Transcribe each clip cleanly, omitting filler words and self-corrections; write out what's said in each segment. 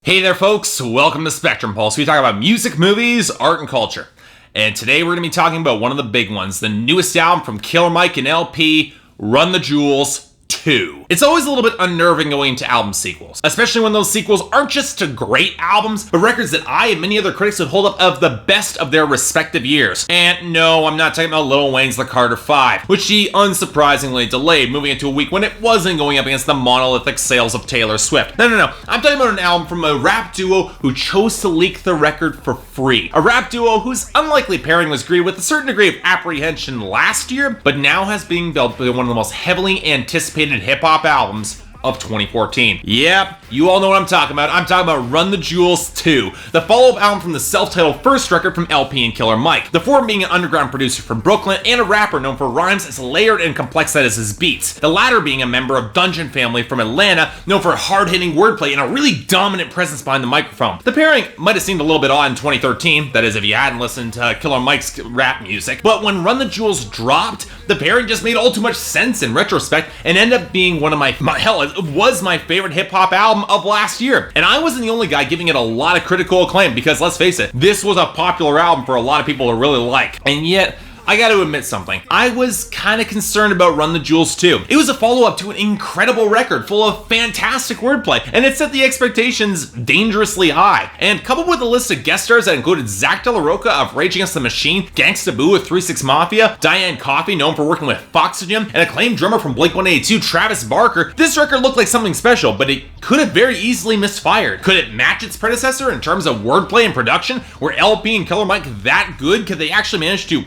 Hey there folks, welcome to Spectrum Pulse. We talk about music, movies, art, and culture. And today we're going to be talking about one of the big ones, the newest album from Killer Mike and El-P, Run the Jewels 2. It's always a little bit unnerving going into album sequels, especially when those sequels aren't just to great albums, but records that I and many other critics would hold up of the best of their respective years. And no, I'm not talking about Lil Wayne's The Carter 5, which he unsurprisingly delayed, moving into a week when it wasn't going up against the monolithic sales of Taylor Swift. No. I'm talking about an album from a rap duo who chose to leak the record for free. A rap duo whose unlikely pairing was greeted with a certain degree of apprehension last year, but now has been built by one of the most heavily anticipated hip-hop albums of 2014. Yep, you all know what I'm talking about. I'm talking about Run the Jewels 2, the follow-up album from the self-titled first record from El-P and Killer Mike. The former being an underground producer from Brooklyn and a rapper known for rhymes as layered and complex as his beats. The latter being a member of Dungeon Family from Atlanta, known for hard-hitting wordplay and a really dominant presence behind the microphone. The pairing might have seemed a little bit odd in 2013, that is if you hadn't listened to Killer Mike's rap music, but when Run the Jewels dropped, the pairing just made all too much sense in retrospect and ended up being one of my was my favorite hip-hop album of last year. And I wasn't the only guy giving it a lot of critical acclaim because, let's face it, this was a popular album for a lot of people to really like. And yet, I gotta admit something. I was kinda concerned about Run the Jewels 2. It was a follow-up to an incredible record full of fantastic wordplay, and it set the expectations dangerously high. And coupled with a list of guest stars that included Zack De La Rocha of Rage Against the Machine, Gangsta Boo of 3 6 Mafia, Diane Coffey, known for working with Foxygen, and acclaimed drummer from Blink-182, Travis Barker, this record looked like something special, but it could have very easily misfired. Could it match its predecessor in terms of wordplay and production? Were El-P and Killer Mike that good? Could they actually manage to,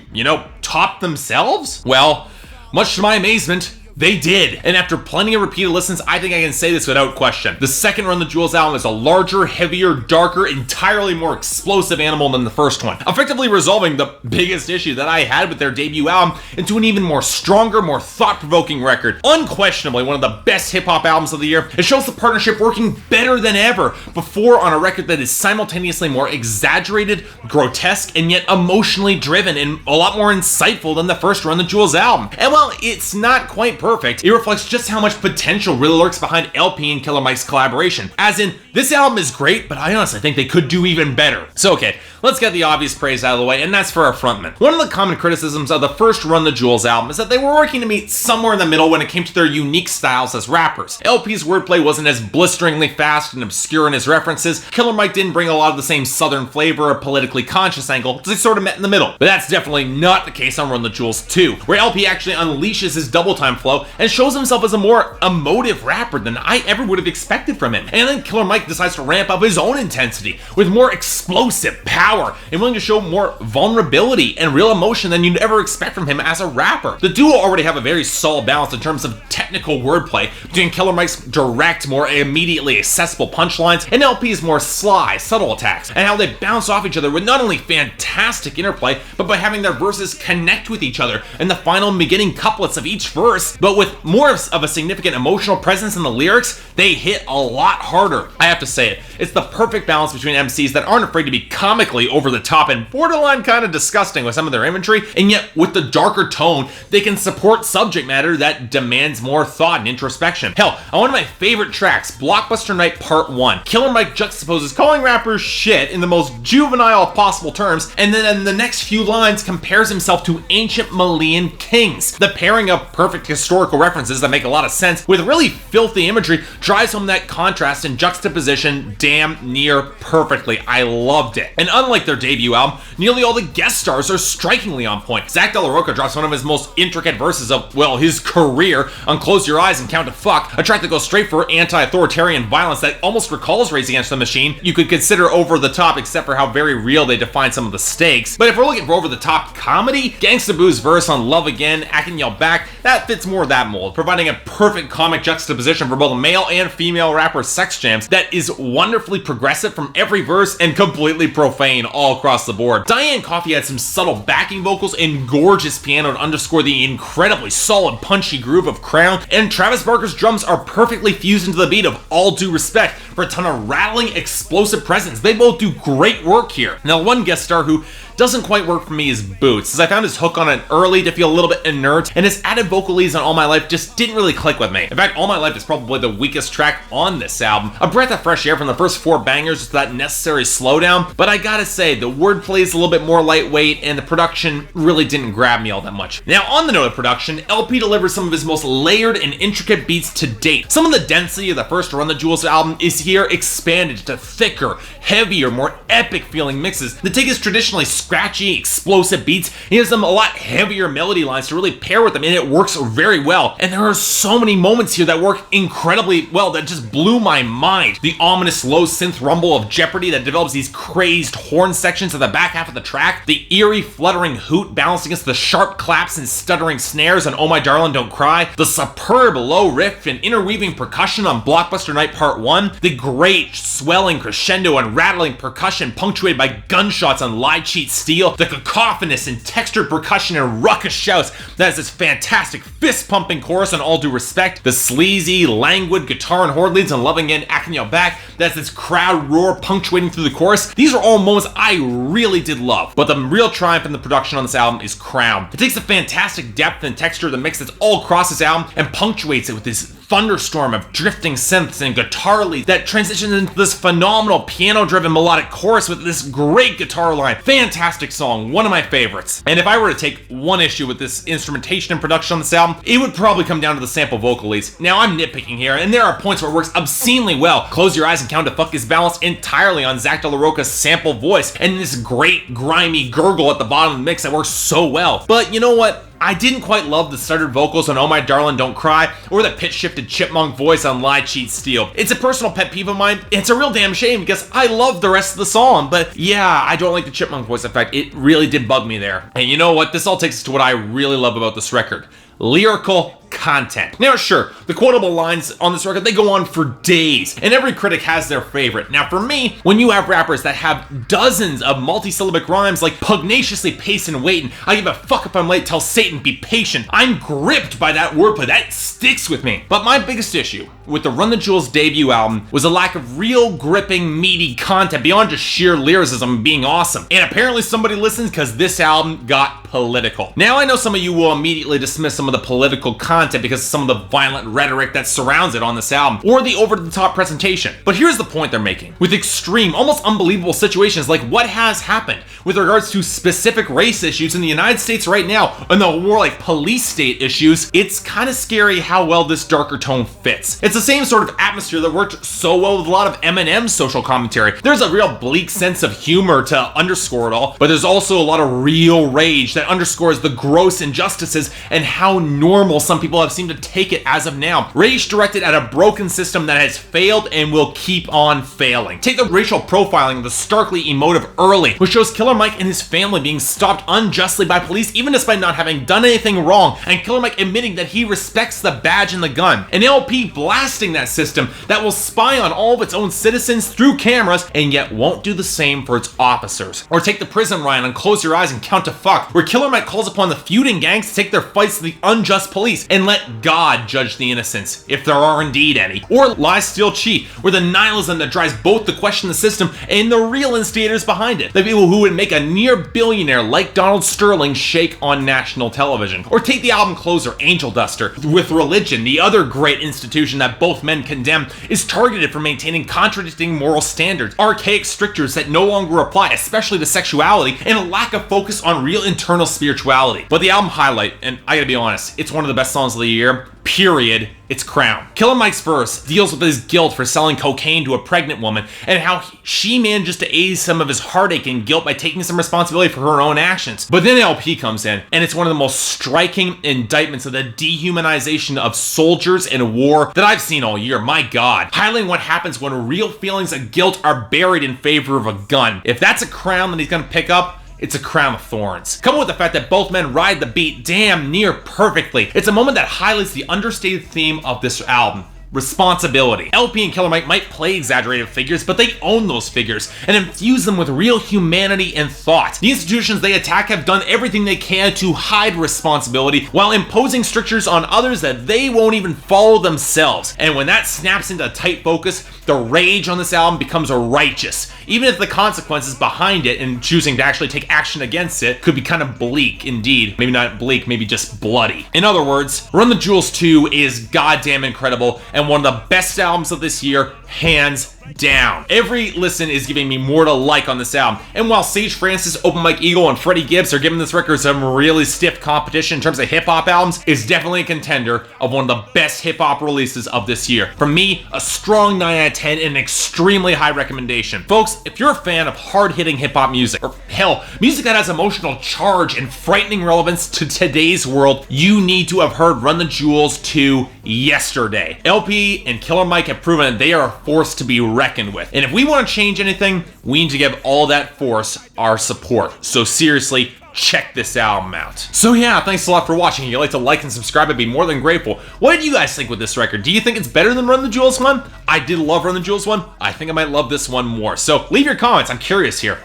top themselves? Well, much to my amazement, they did. And after plenty of repeated listens, I think I can say this without question. The second Run the Jewels album is a larger, heavier, darker, entirely more explosive animal than the first one, effectively resolving the biggest issue that I had with their debut album into an even more stronger, more thought-provoking record. Unquestionably one of the best hip-hop albums of the year. It shows the partnership working better than ever before on a record that is simultaneously more exaggerated, grotesque, and yet emotionally driven and a lot more insightful than the first Run the Jewels album. And while it's not quite perfect, it reflects just how much potential really lurks behind El-P and Killer Mike's collaboration. As in, this album is great, but I honestly think they could do even better. So okay, let's get the obvious praise out of the way, and that's for our frontman. One of the common criticisms of the first Run the Jewels album is that they were working to meet somewhere in the middle when it came to their unique styles as rappers. El-P's wordplay wasn't as blisteringly fast and obscure in his references. Killer Mike didn't bring a lot of the same southern flavor or politically conscious angle, so they sort of met in the middle. But that's definitely not the case on Run the Jewels 2, where El-P actually unleashes his double time flow and shows himself as a more emotive rapper than I ever would have expected from him. And then Killer Mike decides to ramp up his own intensity with more explosive power and willing to show more vulnerability and real emotion than you'd ever expect from him as a rapper. The duo already have a very solid balance in terms of technical wordplay between Killer Mike's direct, more immediately accessible punchlines and El-P's more sly, subtle attacks, and how they bounce off each other with not only fantastic interplay, but by having their verses connect with each other in the final and beginning couplets of each verse, but with more of a significant emotional presence in the lyrics. They hit a lot harder. I have to say it. It's the perfect balance between MCs that aren't afraid to be comically over the top and borderline kind of disgusting with some of their imagery, and yet with the darker tone, they can support subject matter that demands more thought and introspection. Hell, on one of my favorite tracks, Blockbuster Night Part 1, Killer Mike juxtaposes calling rappers shit in the most juvenile of possible terms, and then in the next few lines compares himself to ancient Malian kings. The pairing of perfect historical references that make a lot of sense with really filthy imagery drives home that contrast and juxtaposition damn near perfectly. I loved it. And unlike their debut album, nearly all the guest stars are strikingly on point. Zack De La Rocha drops one of his most intricate verses of, well, his career on Close Your Eyes and Count to Fuck, a track that goes straight for anti-authoritarian violence that almost recalls Rage Against the Machine. You could consider over the top except for how very real they define some of the stakes. But if we're looking for over the top comedy, Gangsta Boo's verse on Love Again, I Can Yell Back, that fits more of that mold, providing a perfect comic juxtaposition for both male and female rapper sex jams that is wonderfully progressive from every verse and completely profane all across the board. Diane Coffey had some subtle backing vocals and gorgeous piano to underscore the incredibly solid punchy groove of Crown, and Travis Barker's drums are perfectly fused into the beat of All Due Respect for a ton of rattling, explosive presence. They both do great work here. Now, one guest star who doesn't quite work for me is Boots, as I found his hook on it early to feel a little bit inert, and his added vocalises on All My Life just didn't really click with me. In fact, All My Life is probably the weakest track on this album. A breath of fresh air from the first 4 bangers with that necessary slowdown, but I gotta say, the wordplay is a little bit more lightweight, and the production really didn't grab me all that much. Now, on the note of production, LP delivers some of his most layered and intricate beats to date. Some of the density of the first Run the Jewels album is here expanded to thicker, heavier, more epic feeling mixes that take his traditionally scratchy, explosive beats and gives them a lot heavier melody lines to really pair with them, and it works very well. And there are so many moments here that work incredibly well that just blew my mind. The ominous low synth rumble of Jeopardy that develops these crazed horn sections at the back half of the track, the eerie fluttering hoot balanced against the sharp claps and stuttering snares on Oh My Darling Don't Cry, the superb low riff and interweaving percussion on Blockbuster Night Part 1, the great swelling crescendo and rattling percussion punctuated by gunshots on Lie Cheat Steel, the cacophonous and textured percussion and ruckus shouts that has this fantastic fist-pumping chorus on All Due Respect, the sleazy, languid guitar and horde leads on Loving Again, Acting You Back, that's this crowd roar punctuating through the chorus. These are all moments I really did love, but the real triumph in the production on this album is Crown. It takes the fantastic depth and texture of the mix that's all across this album and punctuates it with this thunderstorm of drifting synths and guitar leads that transitions into this phenomenal piano-driven melodic chorus with this great guitar line. Fantastic song, one of my favorites. And if I were to take one issue with this instrumentation and production on this album, it would probably come down to the sample vocalises. Now, I'm nitpicking here, and there are points where it works obscenely well. Close Your Eyes and Count to Fuck is balanced entirely on Zach De La Rocha's sample voice, and this great grimy gurgle at the bottom of the mix that works so well. But you know what? I didn't quite love the stuttered vocals on Oh My Darling Don't Cry, or the pitch-shifted chipmunk voice on Lie Cheat Steel. It's a personal pet peeve of mine. It's a real damn shame because I love the rest of the song, but yeah, I don't like the chipmunk voice. In fact, it really did bug me there. And you know what? This all takes us to what I really love about this record. Lyrical content. Now, sure, the quotable lines on this record, they go on for days, and every critic has their favorite. Now, for me, when you have rappers that have dozens of multi-syllabic rhymes like pugnaciously pacing and waiting, I give a fuck if I'm late, tell Satan be patient, I'm gripped by that wordplay. That sticks with me. But my biggest issue with the Run the Jewels debut album was a lack of real gripping, meaty content beyond just sheer lyricism being awesome. And apparently somebody listens because this album got political. Now, I know some of you will immediately dismiss some of the political content because of some of the violent rhetoric that surrounds it on this album, or the over-the-top presentation. But here's the point they're making. With extreme, almost unbelievable situations like what has happened with regards to specific race issues in the United States right now, and the more like police state issues, it's kind of scary how well this darker tone fits. It's the same sort of atmosphere that worked so well with a lot of Eminem's social commentary. There's a real bleak sense of humor to underscore it all, but there's also a lot of real rage that underscores the gross injustices and how normal some people have seemed to take it as of now. Rage directed at a broken system that has failed and will keep on failing. Take the racial profiling of the starkly emotive Early, which shows Killer Mike and his family being stopped unjustly by police even despite not having done anything wrong, and Killer Mike admitting that he respects the badge and the gun. An LP blasting that system that will spy on all of its own citizens through cameras and yet won't do the same for its officers. Or take the prison riot on Close Your Eyes and Count to Fuck, where Killer Mike calls upon the feuding gangs to take their fights to the unjust police and let God judge the innocents, if there are indeed any. Or Lie Steal Cheat, where the nihilism that drives both the question of the system and the real instigators behind it, the people who would make a near billionaire like Donald Sterling shake on national television. Or take the album closer, Angel Duster, with religion, the other great institution that both men condemn, is targeted for maintaining contradicting moral standards, archaic strictures that no longer apply, especially to sexuality, and a lack of focus on real internal spirituality. But the album highlight, and I gotta be honest, it's one of the best songs of the year, period, it's Crown. Killer Mike's verse deals with his guilt for selling cocaine to a pregnant woman and how she manages to ease some of his heartache and guilt by taking some responsibility for her own actions. But then LP comes in, and it's one of the most striking indictments of the dehumanization of soldiers in war that I've seen all year. My God. Highlighting what happens when real feelings of guilt are buried in favor of a gun. If that's a crown that he's gonna pick up, it's a crown of thorns. Coupled with the fact that both men ride the beat damn near perfectly, it's a moment that highlights the understated theme of this album. responsibility. LP and Killer Mike might play exaggerated figures, but they own those figures and infuse them with real humanity and thought. The institutions they attack have done everything they can to hide responsibility while imposing strictures on others that they won't even follow themselves. And when that snaps into tight focus, the rage on this album becomes righteous, even if the consequences behind it and choosing to actually take action against it could be kind of bleak indeed. Maybe not bleak, maybe just bloody. In other words, Run the Jewels 2 is goddamn incredible and one of the best albums of this year, hands down. Every listen is giving me more to like on this album, and while Sage Francis, Open Mike Eagle, and Freddie Gibbs are giving this record some really stiff competition in terms of hip-hop albums, it's definitely a contender of one of the best hip-hop releases of this year. From me, a strong 9 out of 10 and an extremely high recommendation. Folks, if you're a fan of hard-hitting hip-hop music, or hell, music that has emotional charge and frightening relevance to today's world, you need to have heard Run the Jewels 2 yesterday. LP and Killer Mike have proven that they are a force to be reckoned with. And if we want to change anything, we need to give all that force our support. So seriously, check this album out. So yeah, thanks a lot for watching. If you'd like to like and subscribe, I'd be more than grateful. What did you guys think with this record? Do you think it's better than Run the Jewels 1? I did love Run the Jewels 1. I think I might love this one more. So leave your comments. I'm curious here.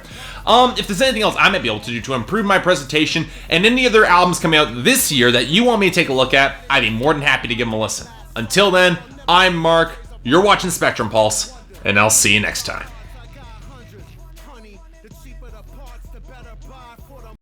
If there's anything else I might be able to do to improve my presentation and any other albums coming out this year that you want me to take a look at, I'd be more than happy to give them a listen. Until then, I'm Mark. You're watching Spectrum Pulse, and I'll see you next time.